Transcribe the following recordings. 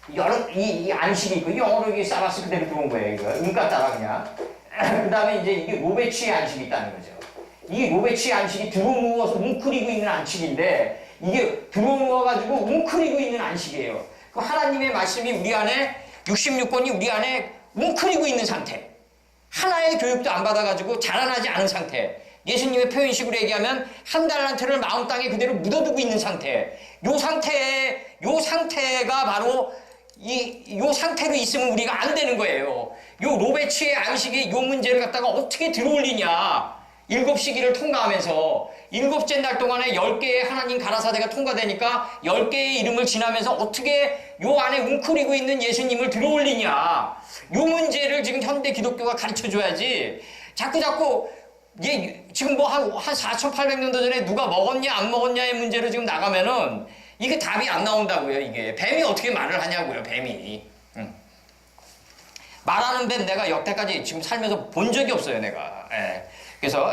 이 안식이 있고, 영어로 이게 사바스 그대로 들어온 거예요, 이거. 음가 따라 그냥. 그 다음에 이제 이게 로베치의 안식이 있다는 거죠. 이 로베치의 안식이 들어누워서 웅크리고 있는 안식인데, 이게 들어누워가지고 웅크리고 있는 안식이에요. 그 하나님의 말씀이 우리 안에, 66권이 우리 안에 웅크리고 있는 상태. 하나의 교육도 안 받아가지고 자라나지 않은 상태. 예수님의 표현식으로 얘기하면 한 달란트를 마음 땅에 그대로 묻어두고 있는 상태. 요 상태가 바로 요 상태로 있으면 우리가 안 되는 거예요. 요 로베치의 안식이 요 문제를 갖다가 어떻게 들어올리냐. 7시기를 통과하면서 7째 날 동안에 10개의 하나님 가라사대가 통과되니까 10개의 이름을 지나면서 어떻게 요 안에 웅크리고 있는 예수님을 들어올리냐. 요 문제를 지금 현대 기독교가 가르쳐줘야지. 자꾸 지금 뭐 한 4,800년도 전에 누가 먹었냐 안 먹었냐의 문제로 지금 나가면은 이게 답이 안 나온다고요. 이게 뱀이 어떻게 말을 하냐고요. 뱀이. 말하는 뱀 내가 여태까지 지금 살면서 본 적이 없어요. 내가. 그래서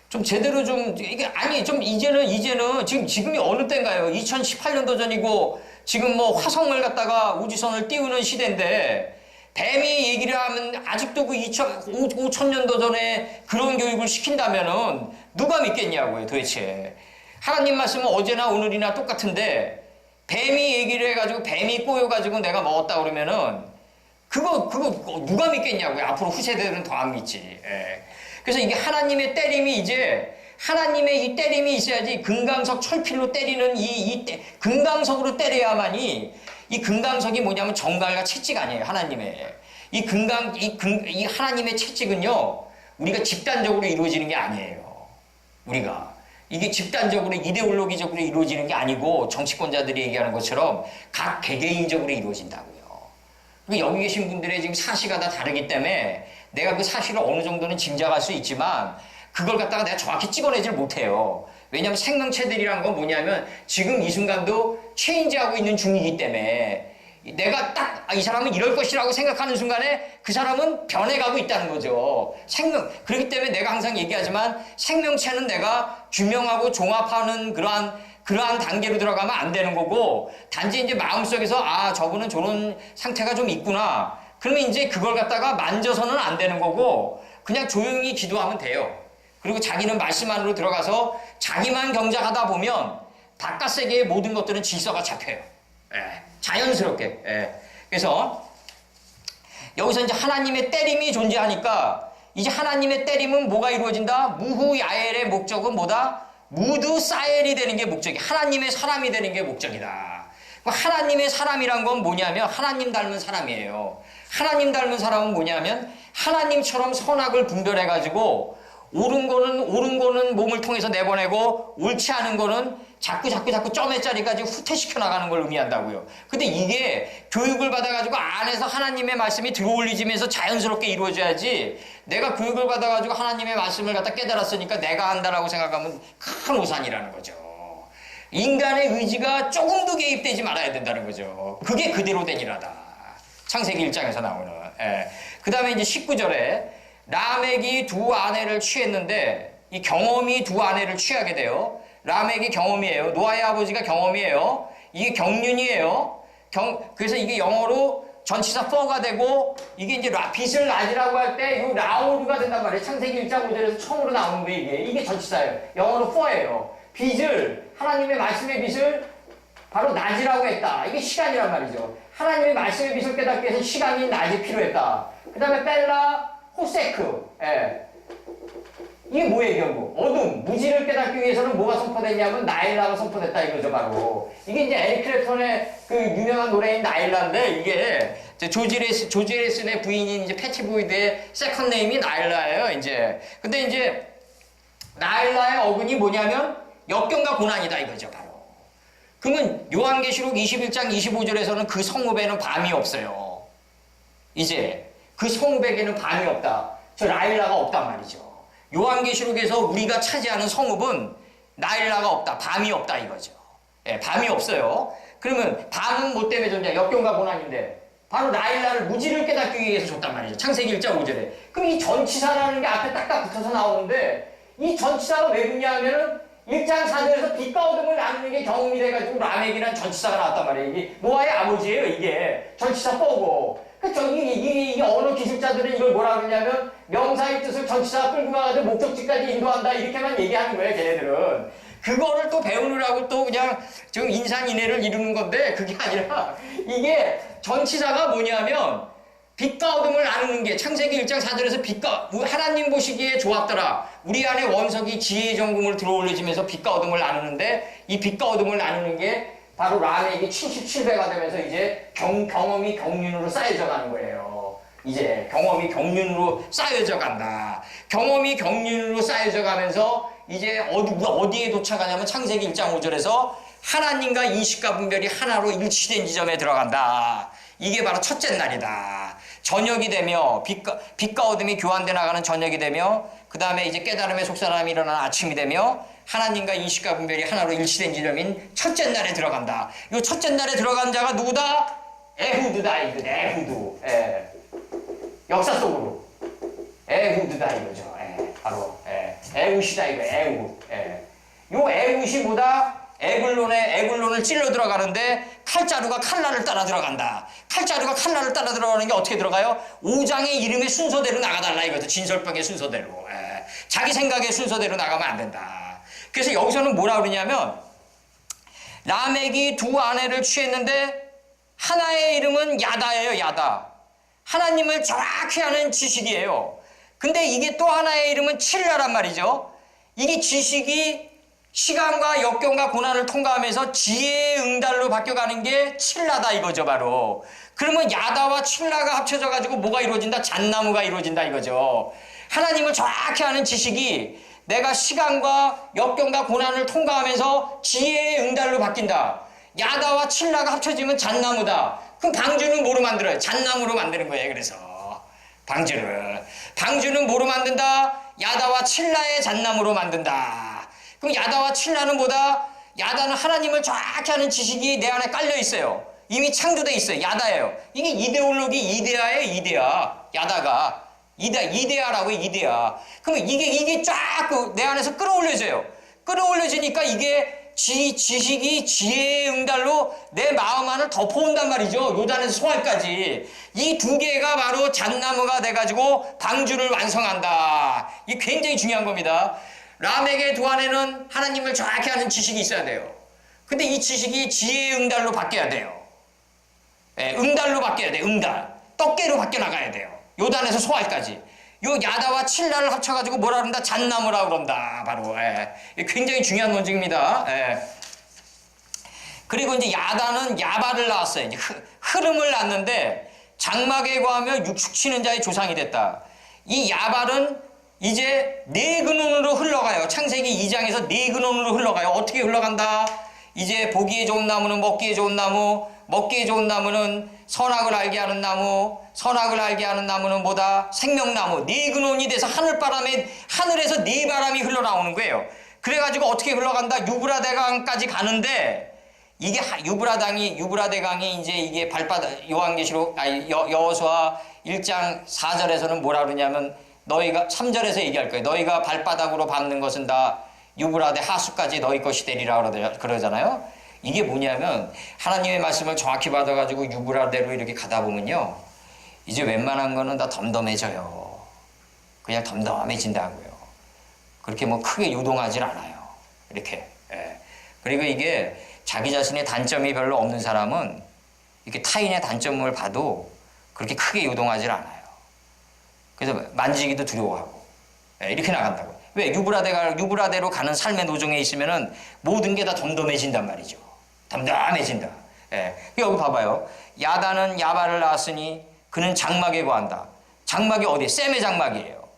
좀 제대로 좀 이게 아니 좀 이제는 지금이 어느 때인가요? 2018년도 전이고 지금 뭐 화성을 갖다가 우주선을 띄우는 시대인데 뱀이 얘기를 하면 아직도 그 5,000년도 전에 그런 교육을 시킨다면은 누가 믿겠냐고요, 도대체. 하나님 말씀은 어제나 오늘이나 똑같은데 뱀이 얘기를 해가지고 뱀이 꼬여가지고 내가 먹었다 그러면은 그거 누가 믿겠냐고요. 앞으로 후세대들은 더 안 믿지. 그래서 이게 하나님의 때림이 이제 하나님의 이 때림이 있어야지 금강석 철필로 때리는 금강석으로 때려야만이 이 금강석이 뭐냐면 정갈과 채찍 아니에요. 하나님의 이 하나님의 채찍은요 우리가 집단적으로 이루어지는 게 아니에요. 우리가 이게 집단적으로 이데올로기적으로 이루어지는 게 아니고 정치권자들이 얘기하는 것처럼 각 개개인적으로 이루어진다고요. 여기 계신 분들의 지금 사시가 다 다르기 때문에 내가 그 사실을 어느 정도는 짐작할 수 있지만 그걸 갖다가 내가 정확히 찍어내질 못해요. 왜냐하면 생명체들이란 건 뭐냐면 지금 이 순간도 체인지하고 있는 중이기 때문에 내가 딱 이 사람은 이럴 것이라고 생각하는 순간에 그 사람은 변해가고 있다는 거죠. 그렇기 때문에 내가 항상 얘기하지만 생명체는 내가 규명하고 종합하는 그러한 단계로 들어가면 안 되는 거고 단지 이제 마음속에서 저분은 저런 상태가 좀 있구나. 그러면 이제 그걸 갖다가 만져서는 안 되는 거고 그냥 조용히 기도하면 돼요. 그리고 자기는 말씀 안으로 들어가서 자기만 경작하다 보면 바깥 세계의 모든 것들은 질서가 잡혀요. 자연스럽게. 그래서 여기서 이제 하나님의 때림이 존재하니까 이제 하나님의 때림은 뭐가 이루어진다? 무후야엘의 목적은 뭐다? 무드 사엘이 되는 게 목적이 하나님의 사람이 되는 게 목적이다. 하나님의 사람이란 건 뭐냐면 하나님 닮은 사람이에요. 하나님 닮은 사람은 뭐냐면 하나님처럼 선악을 분별해가지고 옳은 거는 몸을 통해서 내보내고 옳지 않은 거는 자꾸 점의 자리까지 후퇴시켜 나가는 걸 의미한다고요. 근데 이게 교육을 받아가지고 안에서 하나님의 말씀이 들어올리지면서 자연스럽게 이루어져야지 내가 교육을 받아가지고 하나님의 말씀을 갖다 깨달았으니까 내가 한다라고 생각하면 큰 오산이라는 거죠. 인간의 의지가 조금도 개입되지 말아야 된다는 거죠. 그게 그대로 된 일하다. 창세기 1장에서 나오는. 그 다음에 이제 19절에 라멕이 두 아내를 취했는데 이 경험이 두 아내를 취하게 돼요. 라멕이 경험이에요. 노아의 아버지가 경험이에요. 이게 경륜이에요. 그래서 이게 영어로 전치사 for가 되고 이게 이제 빚을 낮이라고 할 때 이 라오르가 된단 말이에요. 창세기 1장 5절에서 처음으로 나오는 게 이게 전치사예요. 영어로 for예요. 빚을 하나님의 말씀의 빚을 바로 낮이라고 했다. 이게 시간이란 말이죠. 하나님의 말씀의 빚을 깨닫기 위해서 시간이 낮이 필요했다. 그 다음에 벨라 호세크. 이게 뭐예요, 결국? 어둠, 무지를 깨닫기 위해서는 뭐가 선포됐냐면 나일라가 선포됐다 이거죠, 바로. 이게 이제 에릭 클랩턴의 그 유명한 노래인 나일라인데 이게 조지 해리슨의 부인인 이제 패티 보이드의 세컨 네임이 나일라예요, 이제. 근데 이제 나일라의 어근이 뭐냐면 역경과 고난이다 이거죠, 바로. 그러면 요한계시록 21장 25절에서는 그 성읍에는 밤이 없어요. 이제 그 성읍에게는 밤이 없다. 저 나일라가 없단 말이죠. 요한계시록에서 우리가 차지하는 성읍은 나일라가 없다. 밤이 없다 이거죠. 밤이 없어요. 그러면 밤은 뭐 때문에 존재해? 역경과 고난인데 바로 나일라를 무지를 깨닫기 위해서 줬단 말이죠. 창세기 1장 5절에. 그럼 이 전치사라는 게 앞에 딱딱 붙어서 나오는데 이 전치사가 왜 붙냐 하면은 이 1장 4절에서 빛과 어둠을 나누는 게 경험이 돼가지고 라멕이라는 전치사가 나왔단 말이에요. 이게 노아의 아버지예요. 이게 전치사 뽀고. 이게 언어 기술자들은 이걸 뭐라 그러냐면 명사의 뜻을 전치사가 끌고 가가지고 목적지까지 인도한다 이렇게만 얘기하는 거예요. 걔네들은. 그거를 또 배우느라고 또 그냥 지금 인산인해를 이루는 건데 그게 아니라 이게 전치사가 뭐냐면 빛과 어둠을 나누는 게 창세기 1장 4절에서 빛과 하나님 보시기에 좋았더라. 우리 안에 원석이 지혜의 정금을 들어올려지면서 빛과 어둠을 나누는데 이 빛과 어둠을 나누는 게 바로 라멕이 77배가 되면서 이제 경험이 경륜으로 쌓여져 가는 거예요. 이제 경험이 경륜으로 쌓여져 간다. 경험이 경륜으로 쌓여져 가면서 이제 어디에 도착하냐면 창세기 1장 5절에서 하나님과 인식과 분별이 하나로 일치된 지점에 들어간다. 이게 바로 첫째 날이다. 저녁이 되며 빛과 어둠이 교환돼 나가는 저녁이 되며 그 다음에 이제 깨달음의 속사람이 일어나는 아침이 되며 하나님과 인식과 분별이 하나로 일치된 지점인 첫째 날에 들어간다. 이 첫째 날에 들어간 자가 누구다? 에후드다. 에후드. 예. 역사 속으로 에후드다 이거죠. 예. 바로 에훗이다 이거. 에훗. 예. 요 에훗이 뭐다? 에글론을 찔러 들어가는데 칼자루가 칼날을 따라 들어간다. 칼자루가 칼날을 따라 들어가는 게 어떻게 들어가요? 5장의 이름의 순서대로 나가달라 이거죠. 진설병의 순서대로. 자기 생각의 순서대로 나가면 안 된다. 그래서 여기서는 뭐라 그러냐면 라멕이 두 아내를 취했는데 하나의 이름은 야다예요. 야다. 하나님을 정확히 아는 지식이에요. 근데 이게 또 하나의 이름은 칠라란 말이죠. 이게 지식이 시간과 역경과 고난을 통과하면서 지혜의 응달로 바뀌어가는 게 칠라다 이거죠. 바로. 그러면 야다와 칠라가 합쳐져 가지고 뭐가 이루어진다? 잣나무가 이루어진다 이거죠. 하나님을 정확히 아는 지식이 내가 시간과 역경과 고난을 통과하면서 지혜의 응달로 바뀐다. 야다와 칠라가 합쳐지면 잣나무다. 그럼 방주는 뭐로 만들어요? 잣나무로 만드는 거예요. 그래서 방주는 뭐로 만든다? 야다와 칠라의 잣나무로 만든다. 그럼 야다와 칠라는 뭐다? 야다는 하나님을 정확히 아는 지식이 내 안에 깔려 있어요. 이미 창조되어 있어요. 야다예요. 이게 이데올로기 이데아예요. 이데아. 야다가 이데아라고 해요. 이데아. 그러면 이게 쫙 내 안에서 끌어올려져요. 끌어올려지니까 이게 지식이 지혜의 응달로 내 마음 안을 덮어온단 말이죠. 요단에서 소알까지. 이 두 개가 바로 잣나무가 돼가지고 방주를 완성한다. 이게 굉장히 중요한 겁니다. 라멕의 두 아내는 하나님을 정확히 아는 지식이 있어야 돼요. 근데 이 지식이 지혜의 응달로 바뀌어야 돼요. 응달로 바뀌어야 돼요. 응달. 떡게로 바뀌어 나가야 돼요. 요단에서 소알까지. 요 야다와 칠라를 합쳐가지고 뭐라 그런다? 잣나무라 그런다. 바로. 굉장히 중요한 논증입니다. 그리고 이제 야다는 야발을 낳았어요. 이제 흐름을 낳는데 장막에 거하며 육축치는 자의 조상이 됐다. 이 야발은 이제 네 근원으로 흘러가요. 창세기 2장에서 네 근원으로 흘러가요. 어떻게 흘러간다? 이제 보기에 좋은 나무는 먹기에 좋은 나무, 먹기에 좋은 나무는 선악을 알게 하는 나무, 선악을 알게 하는 나무는 뭐다? 생명나무. 네 근원이 돼서 하늘에서 네 바람이 흘러나오는 거예요. 그래가지고 어떻게 흘러간다? 유브라데강까지 가는데 이게 유브라데강이 이제 이게 발바닥 요한계시록 여호수아 1장 4절에서는 뭐라 그러냐면 너희가 3절에서 얘기할 거예요. 너희가 발바닥으로 밟는 것은 다 유브라데 하수까지 너희 것이 되리라 그러잖아요. 이게 뭐냐면 하나님의 말씀을 정확히 받아가지고 유브라데로 이렇게 가다 보면요. 이제 웬만한 거는 다 덤덤해져요. 그냥 덤덤해진다고요. 그렇게 뭐 크게 요동하진 않아요. 이렇게. 그리고 이게 자기 자신의 단점이 별로 없는 사람은 이렇게 타인의 단점을 봐도 그렇게 크게 요동하진 않아요. 그래서 만지기도 두려워하고 이렇게 나간다고. 왜? 유브라데로 가는 삶의 노정에 있으면은 모든 게 다 덤덤해진단 말이죠. 덤덤해진다. 여기 봐봐요. 야다는 야발을 낳았으니 그는 장막에 거한다. 장막이 어디? 셈의 장막이에요.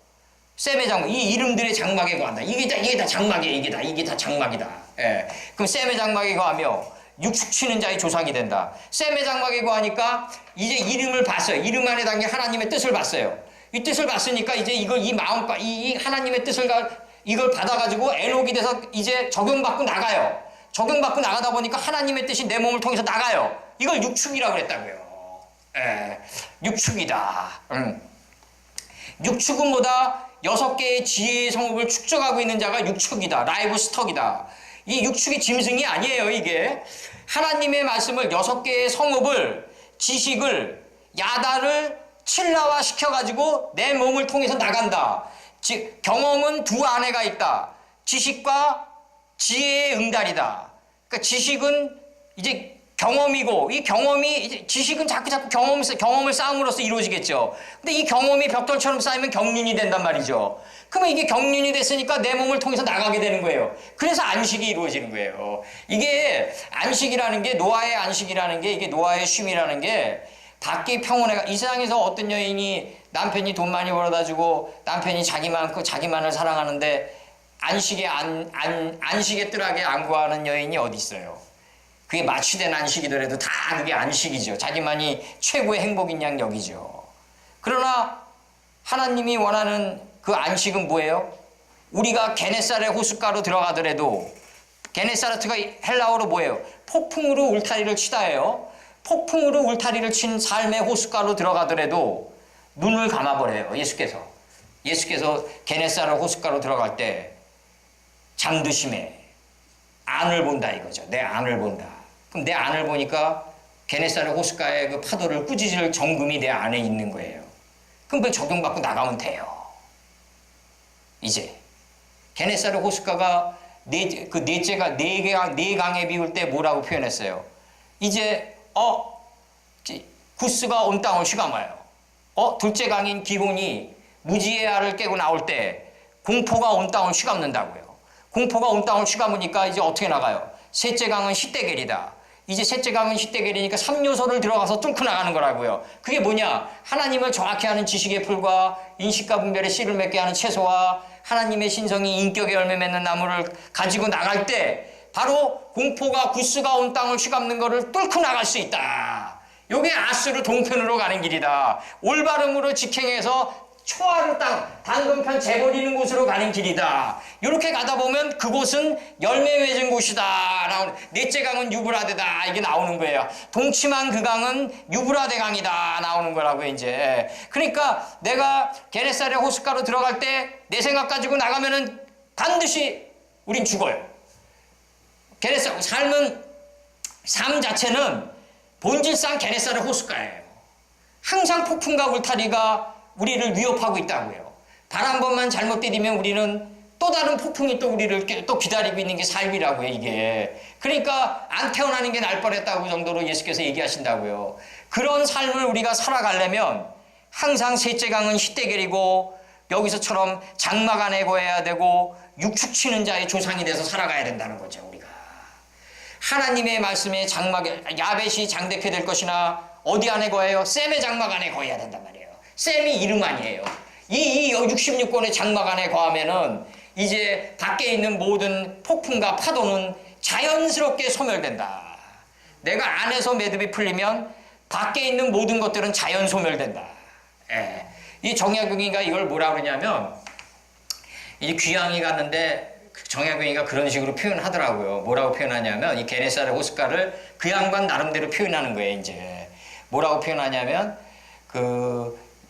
셈의 장막. 이 이름들의 장막에 거한다. 이게 다 장막이에요. 이게 다 장막이다. 그럼 셈의 장막에 거하며 육축치는 자의 조상이 된다. 셈의 장막에 거하니까 이제 이름을 봤어요. 이름 안에 담긴 하나님의 뜻을 봤어요. 이 뜻을 봤으니까 이제 이 하나님의 뜻을 이걸 받아가지고 에녹이 돼서 이제 적용받고 나가요. 적용받고 나가다 보니까 하나님의 뜻이 내 몸을 통해서 나가요. 이걸 육축이라고 그랬다고요. 육축이다. 육축은 뭐다? 6개의 지혜의 성읍을 축적하고 있는 자가 육축이다. 라이브 스톡이다. 이 육축이 짐승이 아니에요, 이게. 하나님의 말씀을 6개의 성읍을, 지식을, 야단을 칠라화 시켜가지고 내 몸을 통해서 나간다. 즉, 경험은 두 안에가 있다. 지식과 지혜의 응달이다. 그러니까 지식은 이제 경험이고, 이 경험이, 이제 지식은 자꾸 경험을 쌓음으로써 이루어지겠죠. 근데 이 경험이 벽돌처럼 쌓이면 경륜이 된단 말이죠. 그러면 이게 경륜이 됐으니까 내 몸을 통해서 나가게 되는 거예요. 그래서 안식이 이루어지는 거예요. 이게 안식이라는 게, 노아의 안식이라는 게, 이게 노아의 쉼이라는 게, 밖에 평온해가, 이 세상에서 어떤 여인이 남편이 돈 많이 벌어다 주고 남편이 자기만을 사랑하는데 안식의 뜰하게 안구하는 여인이 어디 있어요? 그게 마취된 안식이더라도 다 그게 안식이죠. 자기만이 최고의 행복인 양 여기죠. 그러나 하나님이 원하는 그 안식은 뭐예요? 우리가 게네사렛 호숫가로 들어가더라도, 게네사렛가 헬라어로 뭐예요? 폭풍으로 울타리를 치다예요. 폭풍으로 울타리를 친 삶의 호숫가로 들어가더라도 눈을 감아버려요. 예수께서 게네사렛 호숫가로 들어갈 때 잠드심에 안을 본다 이거죠. 내 안을 본다. 그럼 내 안을 보니까 게네사렛 호숫가의 그 파도를 꾸짖을 정금이 내 안에 있는 거예요. 그럼 그걸 적용받고 나가면 돼요. 이제 게네사렛 호숫가가 네 강에 비울 때 뭐라고 표현했어요? 이제 구스가 온 땅을 휘감아요. 둘째 강인 기혼이 무지의 알을 깨고 나올 때 공포가 온 땅을 휘감는다고요. 공포가 온 땅을 휘감으니까 이제 어떻게 나가요? 셋째 강은 히데겔이다. 이제 셋째 강은 히데겔이니까 3요소를 들어가서 뚫고 나가는 거라고요. 그게 뭐냐? 하나님을 정확히 아는 지식의 풀과 인식과 분별의 씨를 맺게 하는 채소와 하나님의 신성이 인격의 열매 맺는 나무를 가지고 나갈 때 바로 공포가 구스가 온 땅을 휘감는 것을 뚫고 나갈 수 있다. 요게 아수르 동편으로 가는 길이다. 올바름으로 직행해서 초하루 땅, 당근편 재버리는 곳으로 가는 길이다. 이렇게 가다 보면 그곳은 열매 맺은 곳이다. 넷째 강은 유브라데다. 이게 나오는 거예요. 동침한 그 강은 유브라데 강이다. 나오는 거라고요, 이제. 그러니까 내가 게네사렛 호숫가로 들어갈 때 내 생각 가지고 나가면은 반드시 우린 죽어요. 삶 자체는 본질상 게네사렛 호숫가예요. 항상 폭풍과 울타리가 우리를 위협하고 있다고요. 발 한 번만 잘못 디디면 우리는 또 다른 폭풍이 또 우리를 또 기다리고 있는 게 삶이라고요, 이게. 그러니까 안 태어나는 게 날 뻔했다고 정도로 예수께서 얘기하신다고요. 그런 삶을 우리가 살아가려면 항상 셋째 강은 히데겔이고 여기서처럼 장막 안에 거해야 되고 육축치는 자의 조상이 돼서 살아가야 된다는 거죠, 우리가. 하나님의 말씀에 야벳이 장대케 될 것이나 어디 안에 거해요? 셈의 장막 안에 거해야 된단 말이에요. 셈이 이름 아니에요. 이 66권의 장막 안에 거하면은 이제 밖에 있는 모든 폭풍과 파도는 자연스럽게 소멸된다. 내가 안에서 매듭이 풀리면 밖에 있는 모든 것들은 자연 소멸된다. 예. 이 정약용이가 이걸 뭐라 그러냐면, 이제 귀향이 갔는데 정약용이가 그런 식으로 표현하더라고요. 뭐라고 표현하냐면, 이 게네사렛 호숫가를 그 양반 나름대로 표현하는 거예요, 이제. 뭐라고 표현하냐면,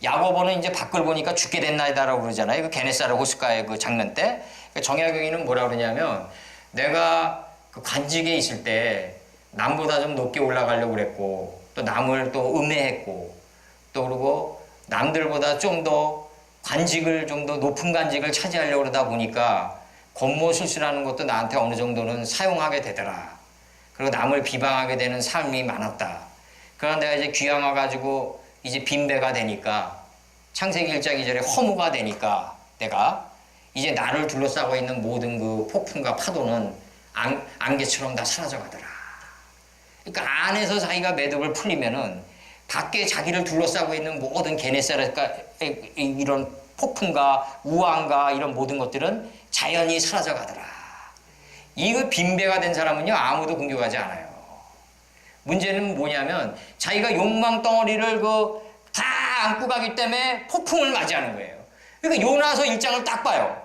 야고보는 이제 밖을 보니까 죽게 됐나이다라고 그러잖아요. 그 게네사렛 호숫가의 그 장면 때. 정약용이는 뭐라 그러냐면, 내가 그 관직에 있을 때 남보다 좀 높게 올라가려고 그랬고, 또 남을 또 음해했고, 또 그리고 남들보다 좀 더 좀 더 높은 관직을 차지하려고 그러다 보니까 권모술수라는 것도 나한테 어느 정도는 사용하게 되더라. 그리고 남을 비방하게 되는 삶이 많았다. 그러나 내가 이제 귀양 와가지고 이제 빈배가 되니까, 창세기 1장 2절에 허무가 되니까 내가 이제 나를 둘러싸고 있는 모든 그 폭풍과 파도는 안개처럼 다 사라져가더라. 그러니까 안에서 자기가 매듭을 풀리면은 밖에 자기를 둘러싸고 있는 모든 게네사렛과 이런 폭풍과 우환과 이런 모든 것들은 자연히 사라져가더라. 이거 빈배가 된 사람은요, 아무도 공격하지 않아요. 문제는 뭐냐면 자기가 욕망 덩어리를 다 안고 가기 때문에 폭풍을 맞이하는 거예요. 그러니까 요나서 1장을 딱 봐요.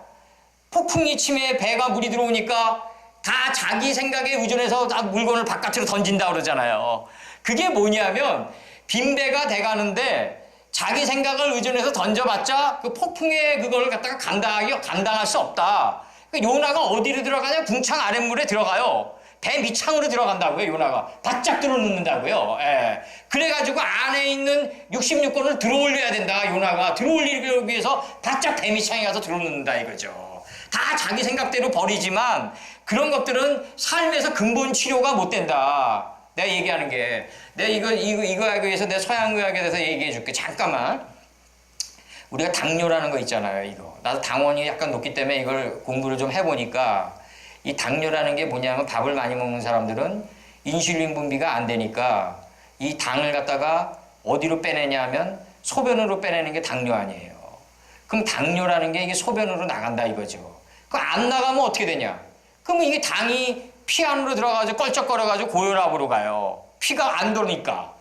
폭풍이 침에 배가 물이 들어오니까 다 자기 생각에 의존해서 다 물건을 바깥으로 던진다 그러잖아요. 그게 뭐냐면 빈배가 돼가는데 자기 생각을 의존해서 던져봤자 그 폭풍에 그걸 갖다가 감당할 수 없다. 그러니까 요나가 어디로 들어가냐? 궁창 아랫물에 들어가요. 배 밑창으로 들어간다고요, 요나가. 바짝 들어눕는다고요. 예. 그래가지고 안에 있는 66권을 들어올려야 된다, 요나가. 들어올리기 위해서 바짝 배 밑창에 가서 들어눕는다, 이거죠. 다 자기 생각대로 버리지만 그런 것들은 삶에서 근본 치료가 못 된다. 내가 얘기하는 게. 내가 이거에 위해서 내가 서양의학에 대해서 얘기해 줄게. 잠깐만. 우리가 당뇨라는 거 있잖아요, 이거. 나도 당원이 약간 높기 때문에 이걸 공부를 좀 해보니까 이 당뇨라는 게 뭐냐면 밥을 많이 먹는 사람들은 인슐린 분비가 안 되니까 이 당을 갖다가 어디로 빼내냐 하면 소변으로 빼내는 게 당뇨 아니에요. 그럼 당뇨라는 게 이게 소변으로 나간다 이거죠. 그럼 안 나가면 어떻게 되냐? 그러면 이게 당이 피 안으로 들어가서 껄쩍거려가지고 고혈압으로 가요. 피가 안 도니까.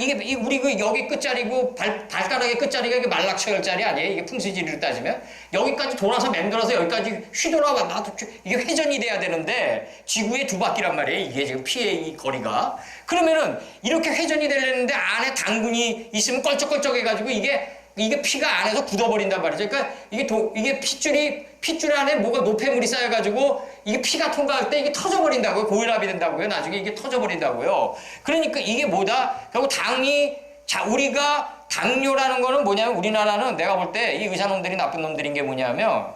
이게 우리 여기 끝자리고 발가락의 끝자리가 이게 말락처혈자리 아니에요? 이게 풍수지리로 따지면 여기까지 돌아서 맴돌아서 여기까지 휘돌아가 나도 이게 회전이 돼야 되는데 지구의 두 바퀴란 말이에요. 이게 지금 피의 이 거리가. 그러면은 이렇게 회전이 되려는데 안에 당분이 있으면 껄쩍껄쩍해가지고 이게 피가 안에서 굳어버린단 말이죠. 그러니까 이게 핏줄 안에 뭐가 노폐물이 쌓여가지고 이게 피가 통과할 때 이게 터져버린다고요. 고혈압이 된다고요. 나중에 이게 터져버린다고요. 그러니까 이게 뭐다? 결국 우리가 당뇨라는 거는 뭐냐면 우리나라는 내가 볼 때 이 의사놈들이 나쁜 놈들인 게 뭐냐면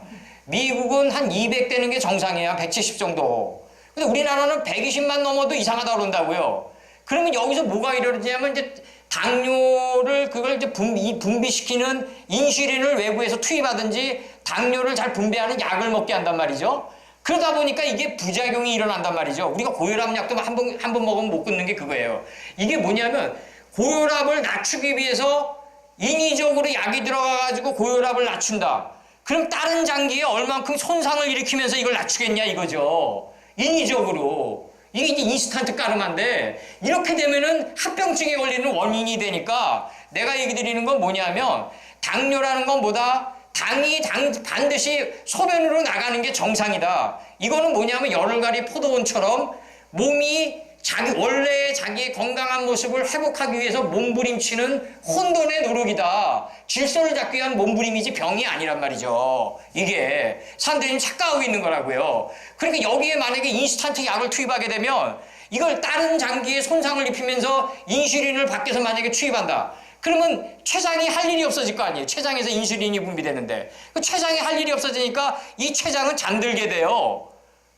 미국은 한 200 되는 게 정상이야. 170 정도. 근데 우리나라는 120만 넘어도 이상하다 그런다고요. 그러면 여기서 뭐가 이러냐면 이제 당뇨를 그걸 이제 분비시키는 인슐린을 외부에서 투입하든지 당뇨를 잘 분배하는 약을 먹게 한단 말이죠. 그러다 보니까 이게 부작용이 일어난단 말이죠. 우리가 고혈압 약도 한 번 먹으면 못 끊는 게 그거예요. 이게 뭐냐면 고혈압을 낮추기 위해서 인위적으로 약이 들어가가지고 고혈압을 낮춘다. 그럼 다른 장기에 얼만큼 손상을 일으키면서 이걸 낮추겠냐 이거죠. 인위적으로. 이게 이제 인스턴트 까르마인데 이렇게 되면은 합병증에 걸리는 원인이 되니까 내가 얘기 드리는 건 뭐냐면 당뇨라는 건 뭐다? 당이 반드시 소변으로 나가는 게 정상이다. 이거는 뭐냐면 열흘가리 포도원처럼 몸이 원래의 자기의 건강한 모습을 회복하기 위해서 몸부림치는 혼돈의 노력이다. 질서를 잡기 위한 몸부림이지 병이 아니란 말이죠. 이게 사람들이 착각하고 있는 거라고요. 그러니까 여기에 만약에 인스턴트 약을 투입하게 되면 이걸 다른 장기에 손상을 입히면서 인슐린을 밖에서 만약에 투입한다. 그러면 췌장이 할 일이 없어질 거 아니에요. 췌장에서 인슐린이 분비되는데 그 췌장이 할 일이 없어지니까 이 췌장은 잠들게 돼요.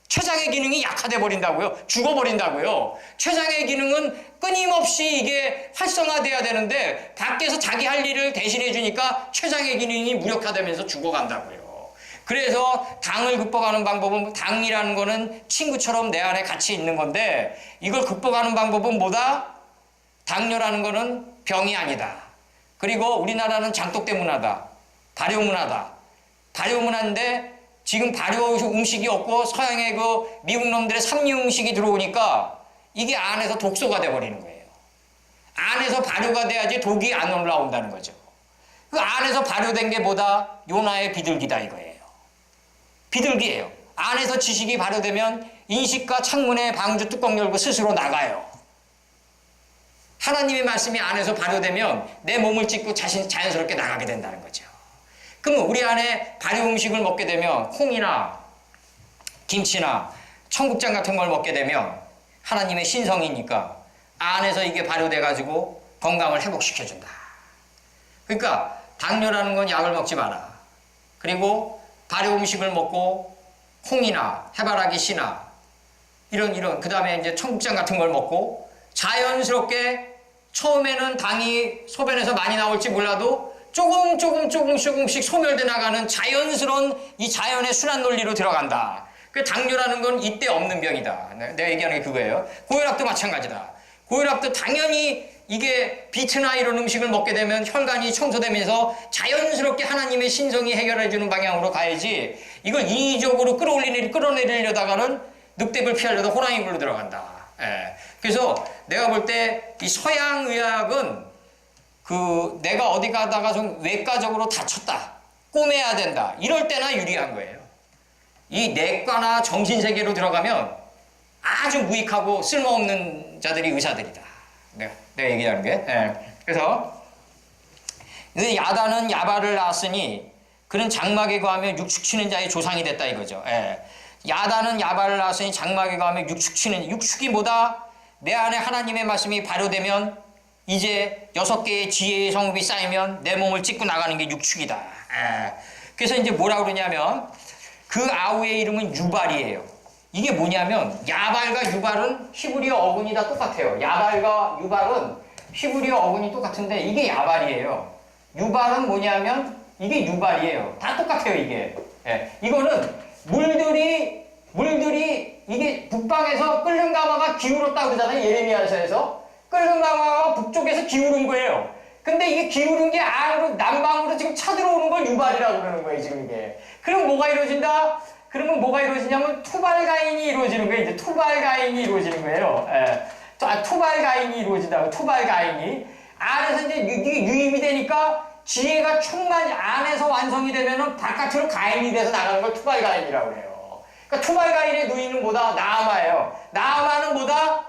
췌장의 기능이 약화돼 버린다고요. 죽어버린다고요. 췌장의 기능은 끊임없이 이게 활성화돼야 되는데 밖에서 자기 할 일을 대신해 주니까 췌장의 기능이 무력화되면서 죽어간다고요. 그래서 당을 극복하는 방법은 당이라는 거는 친구처럼 내 안에 같이 있는 건데 이걸 극복하는 방법은 뭐다? 당뇨라는 거는 병이 아니다. 그리고 우리나라는 장독대 문화다. 발효 문화다. 발효 문화인데 지금 발효 음식이 없고 서양의 미국 놈들의 삼류 음식이 들어오니까 이게 안에서 독소가 돼버리는 거예요. 안에서 발효가 돼야지 독이 안 올라온다는 거죠. 그 안에서 발효된 게 뭐다? 요나의 비둘기다 이거예요. 비둘기예요. 안에서 지식이 발효되면 인식과 창문의 방주 뚜껑 열고 스스로 나가요. 하나님의 말씀이 안에서 발효되면 내 몸을 찢고 자연스럽게 나가게 된다는 거죠. 그러면 우리 안에 발효 음식을 먹게 되면 콩이나 김치나 청국장 같은 걸 먹게 되면 하나님의 신성이니까 안에서 이게 발효돼가지고 건강을 회복시켜준다. 그러니까 당뇨라는 건 약을 먹지 마라. 그리고 발효 음식을 먹고 콩이나 해바라기 씨나 이런 그 다음에 이제 청국장 같은 걸 먹고 자연스럽게 처음에는 당이 소변에서 많이 나올지 몰라도 조금씩 소멸돼 나가는 자연스러운 이 자연의 순환 논리로 들어간다. 그 당뇨라는 건 이때 없는 병이다. 내가 얘기하는 게 그거예요. 고혈압도 마찬가지다. 고혈압도 당연히 이게 비트나 이런 음식을 먹게 되면 혈관이 청소되면서 자연스럽게 하나님의 신성이 해결해주는 방향으로 가야지 이걸 인위적으로 끌어내리려다가는 늑대를 피하려다 호랑이굴로 들어간다. 예. 그래서 내가 볼 때 이 서양의학은 내가 어디 가다가 좀 외과적으로 다쳤다. 꼬매야 된다. 이럴 때나 유리한 거예요. 이 내과나 정신세계로 들어가면 아주 무익하고 쓸모없는 자들이 의사들이다. 내가 얘기하는 게. 예. 그래서 야단은 야발을 낳았으니 그는 장막에 거하며 육축치는 자의 조상이 됐다 이거죠. 예. 야단은 야발을 낳았으니 장막에 거하며 육축치는, 육축이 뭐다? 내 안에 하나님의 말씀이 발효되면 이제 6개의 지혜의 성읍이 쌓이면 내 몸을 찢고 나가는 게 육축이다. 예. 그래서 이제 뭐라 그러냐면 그 아우의 이름은 유발이에요. 이게 뭐냐면 야발과 유발은 히브리어 어근이 다 똑같아요. 야발과 유발은 히브리어 어근이 똑같은데 이게 야발이에요. 유발은 뭐냐면 이게 유발이에요. 다 똑같아요 이게. 예. 이거는 물들이 이게 북방에서 끓는 가마가 기울었다 그러잖아요. 예레미야서에서 끓는 가마가 북쪽에서 기울은 거예요. 근데 이게 기울은 게 안으로 남방으로 지금 쳐들어오는 걸 유발이라고 그러는 거예요 지금 이게. 그럼 뭐가 이루어진다? 그러면 뭐가 이루어지냐면 투발가인이 이루어지는 거예요. 이제 투발가인이 이루어지는 거예요. 예. 투발가인이 이루어진다고. 투발가인이 안에서 이제 이게 유입이 되니까 지혜가 충만히 안에서 완성이 되면은 바깥으로 가인이 돼서 나가는 걸 투발가인이라고 해요. 그러니까 투발가인의 누이는 뭐다? 나아마예요. 나아마는 뭐다?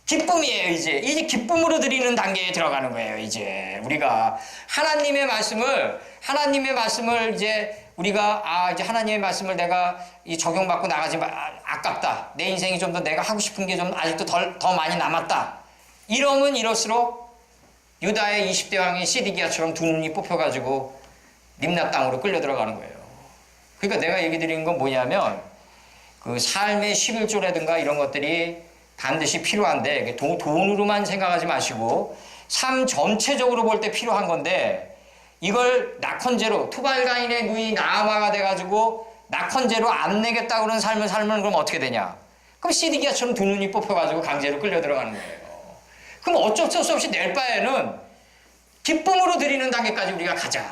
기쁨이에요. 이제 기쁨으로 드리는 단계에 들어가는 거예요. 이제 우리가 하나님의 말씀을 이제 우리가 이제 하나님의 말씀을 내가 적용받고 나가지 아깝다. 내 인생이 좀 더 내가 하고 싶은 게 좀 아직도 더 많이 남았다. 이러면 이럴수록 유다의 20대 왕인 시드기야처럼 두 눈이 뽑혀가지고 림나 땅으로 끌려 들어가는 거예요. 그러니까 내가 얘기 드리는 건 뭐냐면 그 삶의 11조라든가 이런 것들이 반드시 필요한데 돈으로만 생각하지 마시고 삶 전체적으로 볼 때 필요한 건데 이걸 낙헌제로 투발가인의 누이 나아마가 돼가지고 낙헌제로 안 내겠다 그런 삶을 살면 그럼 어떻게 되냐? 그럼 시드기야처럼 두 눈이 뽑혀가지고 강제로 끌려 들어가는 거예요. 그럼 어쩔 수 없이 낼 바에는 기쁨으로 드리는 단계까지 우리가 가자.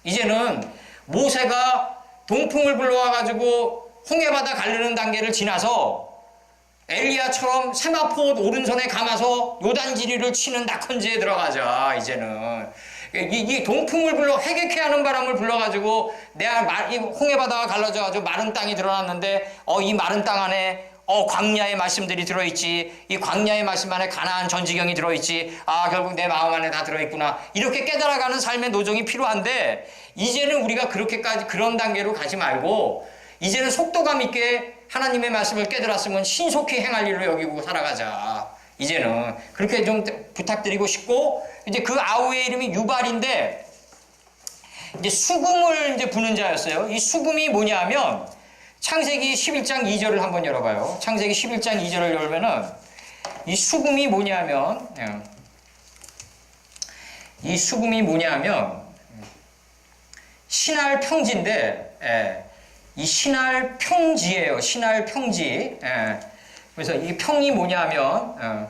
이제는 모세가 동풍을 불러와가지고 홍해바다 가르는 단계를 지나서 엘리야처럼 세마포 오른손에 감아서 요단지리를 치는 낙헌제에 들어가자. 이제는 이 동풍을 불러 해객해 하는 바람을 불러가지고 이 홍해바다가 갈라져가지고 마른 땅이 드러났는데 이 마른 땅 안에 광야의 말씀들이 들어있지. 이 광야의 말씀 안에 가나안 전지경이 들어있지. 결국 내 마음 안에 다 들어있구나. 이렇게 깨달아가는 삶의 노정이 필요한데 이제는 우리가 그렇게까지 그런 단계로 가지 말고 이제는 속도감 있게 하나님의 말씀을 깨달았으면 신속히 행할 일로 여기고 살아가자. 이제는 그렇게 좀 부탁드리고 싶고 이제 그 아우의 이름이 유발인데 이제 수금을 이제 부는 자였어요. 이 수금이 뭐냐면 창세기 11장 2절을 한번 열어봐요. 창세기 11장 2절을 열면은 이 수금이 뭐냐면 신할 평지인데 이 신할 평지예요. 신할 평지. 그래서 이 평이 뭐냐면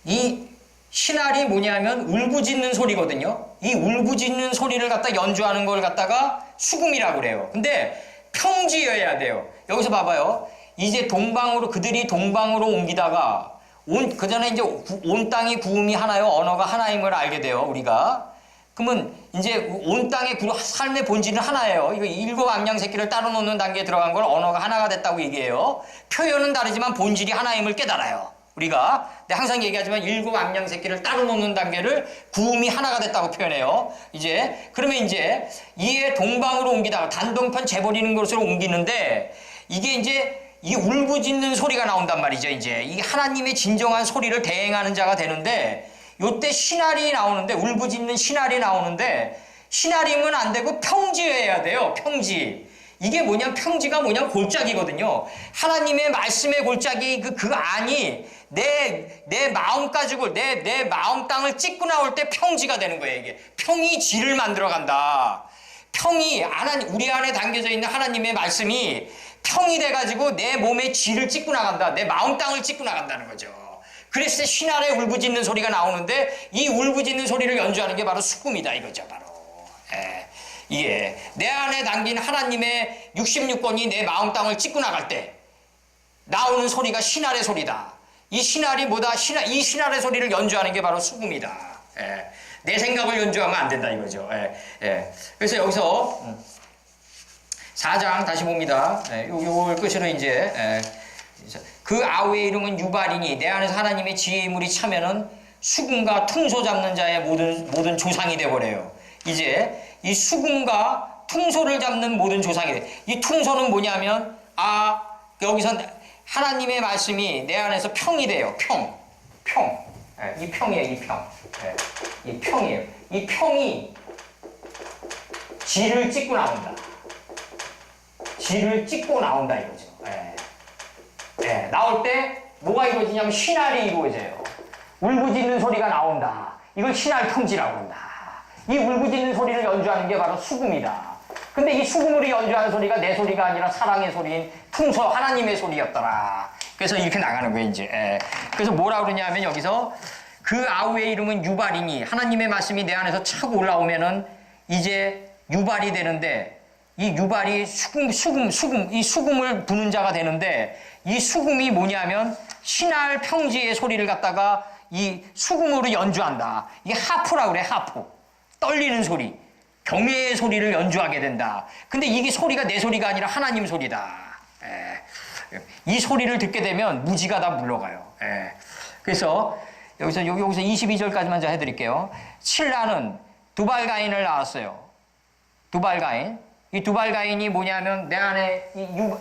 이 신할이 뭐냐면 울부짖는 소리거든요. 이 울부짖는 소리를 갖다 연주하는 걸 갖다가 수금이라고 그래요. 근데 평지여야 돼요. 여기서 봐봐요. 이제 그들이 동방으로 옮기다가 그 전에 이제 온 땅이 구음이 하나요, 언어가 하나임을 알게 돼요. 우리가. 그러면 이제 온 땅의 삶의 본질은 하나예요. 이거 7 암양 새끼를 따로 놓는 단계에 들어간 걸 언어가 하나가 됐다고 얘기해요. 표현은 다르지만 본질이 하나임을 깨달아요. 우리가 항상 얘기하지만 7 암양 새끼를 따로 놓는 단계를 구음이 하나가 됐다고 표현해요. 그러면 이제 이에 동방으로 옮기다가 단동편 재버리는 것으로 옮기는데 이게 이제 이 울부짖는 소리가 나온단 말이죠. 이제 이 하나님의 진정한 소리를 대행하는 자가 되는데 요때 신할이 나오는데 울부짖는 신할이 나오는데 신할이면 안 되고 평지여야 돼요. 평지. 이게 뭐냐? 평지가 뭐냐? 골짜기거든요. 하나님의 말씀의 골짜기 그 안이 내 마음 가지고 내 마음 땅을 찍고 나올 때 평지가 되는 거예요. 이게 평이 지를 만들어 간다. 평이 우리 안에 담겨져 있는 하나님의 말씀이 평이 돼가지고 내 몸의 지를 찍고 나간다. 내 마음 땅을 찍고 나간다는 거죠. 그래서 신할의 울부짖는 소리가 나오는데 이 울부짖는 소리를 연주하는 게 바로 수금이다 이거죠. 바로. 이게 내 안에 담긴 하나님의 66권이 내 마음 땅을 찍고 나갈 때 나오는 소리가 신할의 소리다. 이 신할이 뭐다? 이 신할의 소리를 연주하는 게 바로 수금이다. 내 생각을 연주하면 안 된다 이거죠. 그래서 여기서 4장 다시 봅니다. 요걸 끝으로 이제 그 아우의 이름은 유발이니 내 안에서 하나님의 지혜의 물이 차면은 수금과 퉁소 잡는 자의 모든 조상이 되어버려요. 이제 이 수금과 퉁소를 잡는 모든 조상이 돼. 이 퉁소는 뭐냐면 여기서 하나님의 말씀이 내 안에서 평이 돼요. 평. 이 평이에요. 이 평. 이 평이에요. 이 평이 지를 찍고 나온다. 지를 찍고 나온다 이거죠. 나올 때 뭐가 이루어지냐면 신할이 이루어져요. 울부짖는 소리가 나온다. 이걸 신할통지라고 한다. 이 울부짖는 소리를 연주하는 게 바로 수금이다. 근데 이 수금으로 연주하는 소리가 내 소리가 아니라 사랑의 소리인 퉁소 하나님의 소리였더라. 그래서 이렇게 나가는 거예요 이제. 그래서 뭐라 그러냐면 여기서 그 아우의 이름은 유발이니 하나님의 말씀이 내 안에서 차고 올라오면은 이제 유발이 되는데 이 유발이 이 수금을 부는 자가 되는데 이 수금이 뭐냐면 신할 평지의 소리를 갖다가 이 수금으로 연주한다. 이게 하프라고 그래. 하프. 떨리는 소리. 경외의 소리를 연주하게 된다. 근데 이게 소리가 내 소리가 아니라 하나님 소리다. 이 소리를 듣게 되면 무지가 다 물러가요. 그래서 여기서 22절까지만 해드릴게요. 칠라는 두발가인을 낳았어요. 두발가인. 이 두발가인이 뭐냐면 내 안에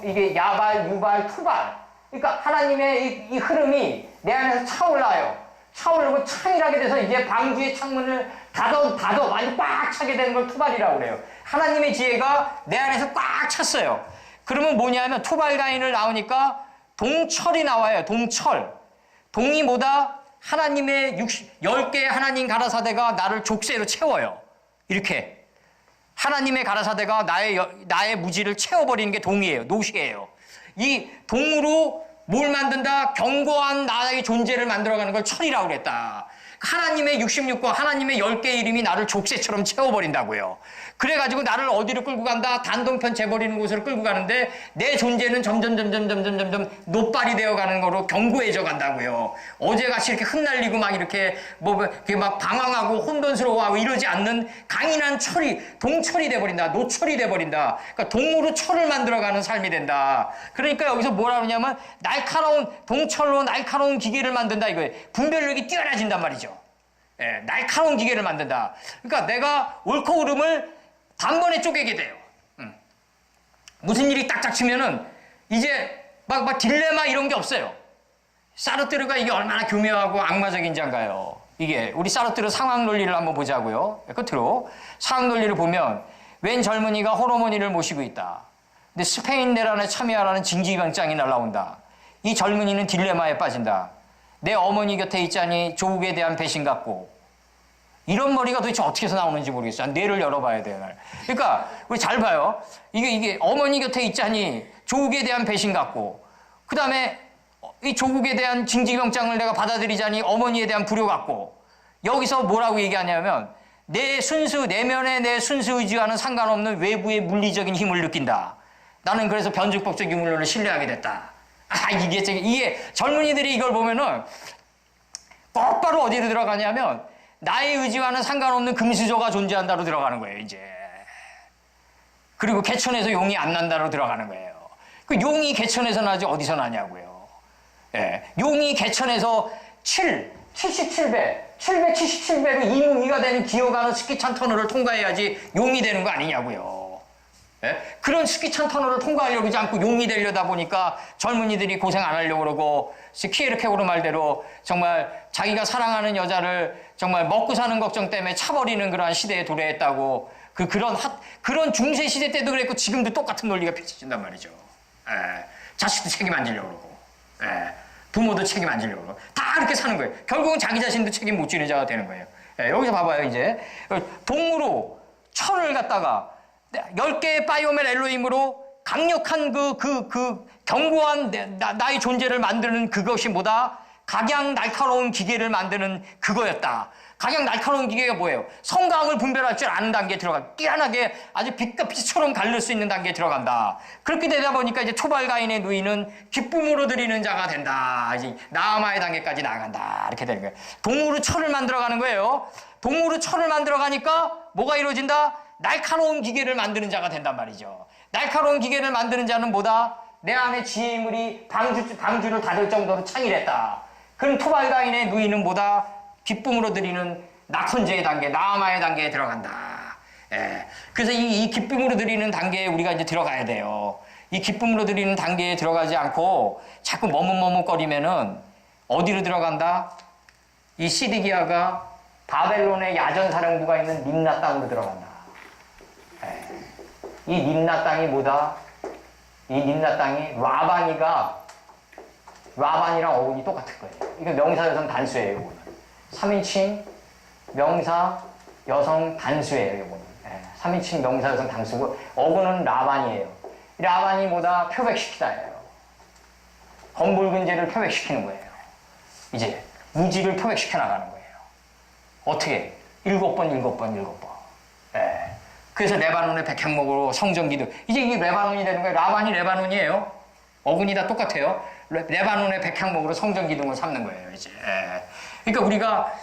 이게 야발, 유발, 투발. 그러니까 하나님의 이 흐름이 내 안에서 차올라요. 차오르고 창이라게 돼서 이제 방주의 창문을 닫아 완전 꽉 차게 되는 걸 투발이라고 그래요. 하나님의 지혜가 내 안에서 꽉 찼어요. 그러면 뭐냐면 투발가인을 나오니까 동철이 나와요. 동철. 동이 뭐다? 하나님의 10개의 하나님 가라사대가 나를 족쇄로 채워요. 이렇게. 하나님의 가라사대가 나의 무지를 채워버리는 게 동이에요. 노시예요. 이 동으로 뭘 만든다? 견고한 나의 존재를 만들어가는 걸 철이라고 그랬다. 하나님의 66권, 하나님의 10개의 이름이 나를 족쇄처럼 채워버린다고요. 그래가지고 나를 어디로 끌고 간다? 단동편 재버리는 곳으로 끌고 가는데 내 존재는 점점 노발이 되어가는 거로 견고해져 간다고요. 어제같이 이렇게 흩날리고 막 이렇게 막 방황하고 혼돈스러워하고 이러지 않는 강인한 철이, 동철이 돼버린다. 노철이 돼버린다. 그러니까 동으로 철을 만들어가는 삶이 된다. 그러니까 여기서 뭐라 그러냐면 동철로 날카로운 기계를 만든다 이거예요. 분별력이 뛰어나진단 말이죠. 날카로운 기계를 만든다. 그러니까 내가 옳고 그름을 단번에 쪼개게 돼요. 무슨 일이 딱딱 치면은 이제 막 딜레마 이런 게 없어요. 사르트르가 이게 얼마나 교묘하고 악마적인지 안가요? 이게 우리 사르트르 상황 논리를 한번 보자고요. 끝으로 상황 논리를 보면 웬 젊은이가 호르몬이를 모시고 있다. 근데 스페인 내란에 참여하라는 징집영장이 날라온다. 이 젊은이는 딜레마에 빠진다. 내 어머니 곁에 있자니 조국에 대한 배신 같고 이런 머리가 도대체 어떻게 해서 나오는지 모르겠어요. 뇌를 열어봐야 돼요. 그러니까 우리 잘 봐요. 이게 어머니 곁에 있자니 조국에 대한 배신 같고 그 다음에 이 조국에 대한 징집영장을 내가 받아들이자니 어머니에 대한 불효 같고 여기서 뭐라고 얘기하냐면 내면의 내 순수 의지와는 상관없는 외부의 물리적인 힘을 느낀다. 나는 그래서 변증법적 유물론을 신뢰하게 됐다. 이게 젊은이들이 이걸 보면은 똑바로 어디로 들어가냐면 나의 의지와는 상관없는 금수저가 존재한다로 들어가는 거예요, 이제. 그리고 개천에서 용이 안 난다로 들어가는 거예요. 그 용이 개천에서 나지 어디서 나냐고요. 용이 개천에서 777배로 이무기가 되는 기어가는 스키찬 터널을 통과해야지 용이 되는 거 아니냐고요. 그런 스키찬 터널을 통과하려고 하지 않고 용이 되려다 보니까 젊은이들이 고생 안 하려고 그러고 키에르케고르 말대로 정말 자기가 사랑하는 여자를 정말 먹고 사는 걱정 때문에 차버리는 그러한 시대에 도래했다고 그런 중세 시대 때도 그랬고 지금도 똑같은 논리가 펼쳐진단 말이죠. 자식도 책임 안 지려고 그러고 부모도 책임 안 지려고 그러고 다 이렇게 사는 거예요. 결국은 자기 자신도 책임 못 지는 자가 되는 거예요. 여기서 봐봐요. 이제 동으로 철을 갖다가 10개의 바이오멜 엘로힘으로 강력한 견고한 나의 존재를 만드는 그것이 뭐다? 각양 날카로운 기계를 만드는 그거였다. 각양 날카로운 기계가 뭐예요? 성과학을 분별할 줄 아는 단계에 들어가. 뛰어나게 아주 빛과 빛처럼 갈릴 수 있는 단계에 들어간다. 그렇게 되다 보니까 이제 초발가인의 누이는 기쁨으로 드리는 자가 된다. 이제 나아마의 단계까지 나아간다. 이렇게 되는 거예요. 동으로 철을 만들어가는 거예요. 동으로 철을 만들어가니까 뭐가 이루어진다? 날카로운 기계를 만드는 자가 된단 말이죠. 날카로운 기계를 만드는 자는 뭐다? 내 안에 지혜물이 방주를 닫을 정도로 창일했다. 그럼 토발가인의 누이는 뭐다? 기쁨으로 드리는 낙헌제의 단계, 나아마의 단계에 들어간다. 예. 그래서 이 기쁨으로 드리는 단계에 우리가 이제 들어가야 돼요. 이 기쁨으로 드리는 단계에 들어가지 않고 자꾸 머뭇머뭇거리면은 어디로 들어간다? 이 시드기야가 바벨론의 야전사령부가 있는 림나 땅으로 들어간다. 예. 이 림나 땅이 뭐다? 이 림나 땅이 라반이랑 어근이 똑같을 거예요. 이거 명사 여성 단수예요, 이거는. 3인칭 명사 여성 단수예요, 이거는. 예. 3인칭 명사 여성 단수고 어근은 라반이에요. 라반이 뭐다? 표백시키다예요. 검붉은제를 표백시키는 거예요. 이제 무지를 표백시켜 나가는 거예요. 어떻게? 7번. 예. 그래서 레바논의 백향목으로 성전기도 이제 이게 레바논이 되는 거예요. 라반이 레바논이에요. 어근이 다 똑같아요. 레바논의 백향목으로 성전기둥을 삼는 거예요. 이제. 예. 그러니까 우리가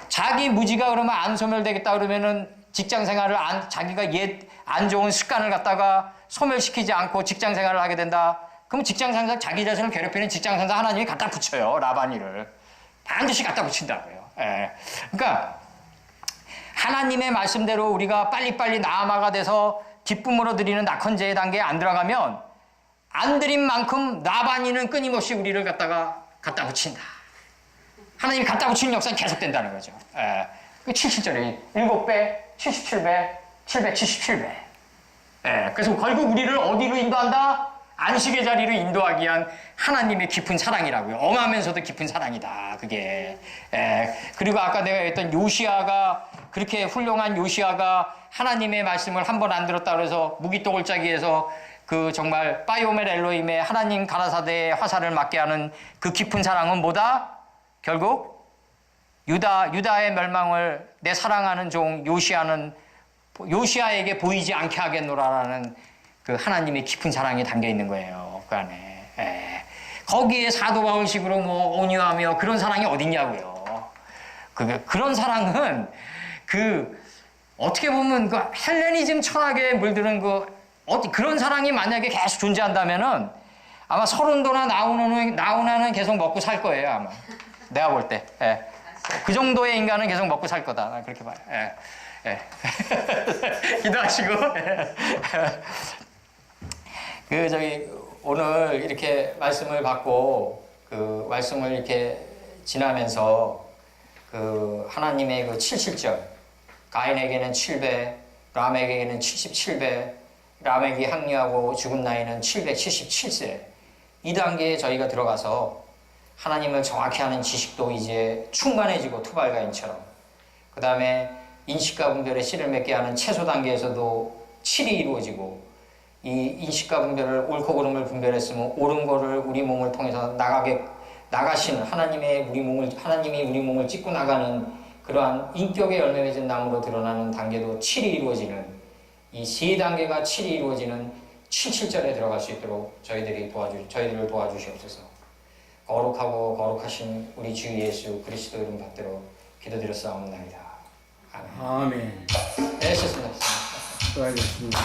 자기 무지가 그러면 안 소멸되겠다 그러면은 직장 생활을 자기가 안 좋은 습관을 갖다가 소멸시키지 않고 직장 생활을 하게 된다. 그럼 직장 상사 자기 자신을 괴롭히는 직장 상사 하나님이 갖다 붙여요. 라반이를 반드시 갖다 붙인다고요. 예. 그러니까 하나님의 말씀대로 우리가 빨리빨리 나아마가 돼서 기쁨으로 드리는 낙헌제의 단계에 안 들어가면 안 드린 만큼 라반이는 끊임없이 우리를 갖다 붙인다. 하나님이 갖다 붙이는 역사는 계속된다는 거죠. 예. 77절에 7배, 77배, 777배. 예. 그래서 결국 우리를 어디로 인도한다? 안식의 자리로 인도하기 위한 하나님의 깊은 사랑이라고요. 엄하면서도 깊은 사랑이다. 그게. 예. 그리고 아까 내가 했던 요시아가 그렇게 훌륭한 요시아가 하나님의 말씀을 한 번 안 들었다 그래서 무기또골짜기에서 그 정말 바이오멜 엘로힘의 하나님 가라사대의 화살을 맞게 하는 그 깊은 사랑은 뭐다? 결국 유다의 멸망을 내 사랑하는 종 요시아에게 보이지 않게 하겠노라라는 그 하나님의 깊은 사랑이 담겨 있는 거예요. 그 안에. 예. 거기에 사도 바울식으로 뭐 온유하며 그런 사랑이 어딨냐고요. 그런 사랑은 어떻게 보면 그 헬레니즘 철학에 물드는 그런 사랑이 만약에 계속 존재한다면은 아마 서른도나 나훈아는 계속 먹고 살 거예요, 아마. 내가 볼 때. 예. 그 정도의 인간은 계속 먹고 살 거다. 난 그렇게 봐요. 예. 예. 기도하시고. 오늘 이렇게 말씀을 받고, 말씀을 이렇게 지나면서, 하나님의 77절, 가인에게는 7배, 람에게는 77배, 라멕이 항류하고 죽은 나이는 777세. 이 단계에 저희가 들어가서 하나님을 정확히 아는 지식도 이제 충만해지고 투발가인처럼, 그 다음에 인식과 분별의 씨를 맺게 하는 채소 단계에서도 7이 이루어지고, 이 인식과 분별을 옳고 그름을 분별했으면 옳은 거를 우리 몸을 통해서 나가시는 하나님이 우리 몸을 찢고 나가는 그러한 인격의 열매 맺은 나무로 드러나는 단계도 7이 이루어지는, 이 세 단계가 7이 이루어지는 77절에 들어갈 수 있도록 저희들을 도와주시옵소서. 거룩하고 거룩하신 우리 주 예수 그리스도 이름 받들어 기도드렸사옵나이다. 아멘. 아멘. 네, 좋습니다. 수고하셨습니다.